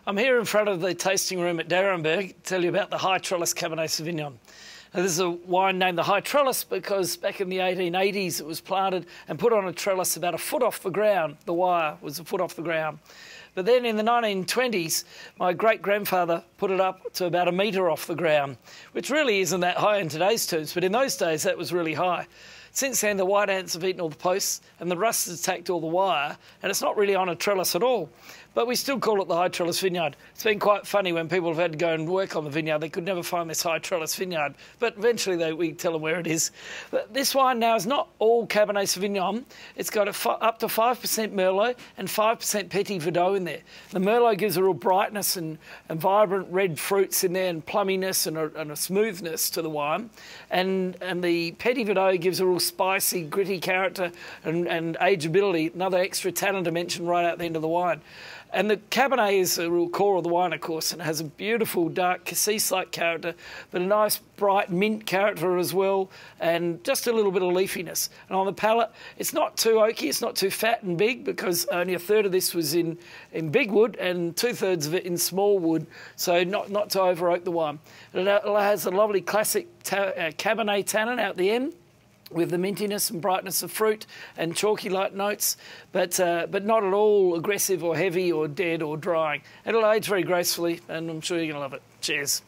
I'm here in front of the tasting room at Darrenberg to tell you about the High Trellis Cabernet Sauvignon. Now, this is a wine named the High Trellis because back in the 1880s it was planted and put on a trellis about a foot off the ground. The wire was a foot off the ground. But then in the 1920s, my great-grandfather put it up to about a metre off the ground, which really isn't that high in today's terms, but in those days that was really high. Since then, the white ants have eaten all the posts and the rust has attacked all the wire, and it's not really on a trellis at all. But we still call it the High Trellis Vineyard. It's been quite funny when people have had to go and work on the vineyard. They could never find this High Trellis Vineyard, but eventually we tell them where it is. But this wine now is not all Cabernet Sauvignon. It's got up to 5% Merlot and 5% Petit Verdot in there. The Merlot gives a real brightness and vibrant red fruits in there and plumminess and a smoothness to the wine. And the Petit Verdot gives a real spicy, gritty character and ageability, another extra tannin dimension right out the end of the wine. And the Cabernet is a real core of the wine, of course, and it has a beautiful dark cassis-like character, but a nice bright mint character as well, and just a little bit of leafiness. And on the palate, it's not too oaky, it's not too fat and big, because only a third of this was in big wood and 2/3 of it in small wood, so not to over-oak the wine. It has a lovely classic Cabernet tannin out the end, with the mintiness and brightness of fruit and chalky light notes, but not at all aggressive or heavy or dead or drying. It'll age very gracefully, and I'm sure you're going to love it. Cheers.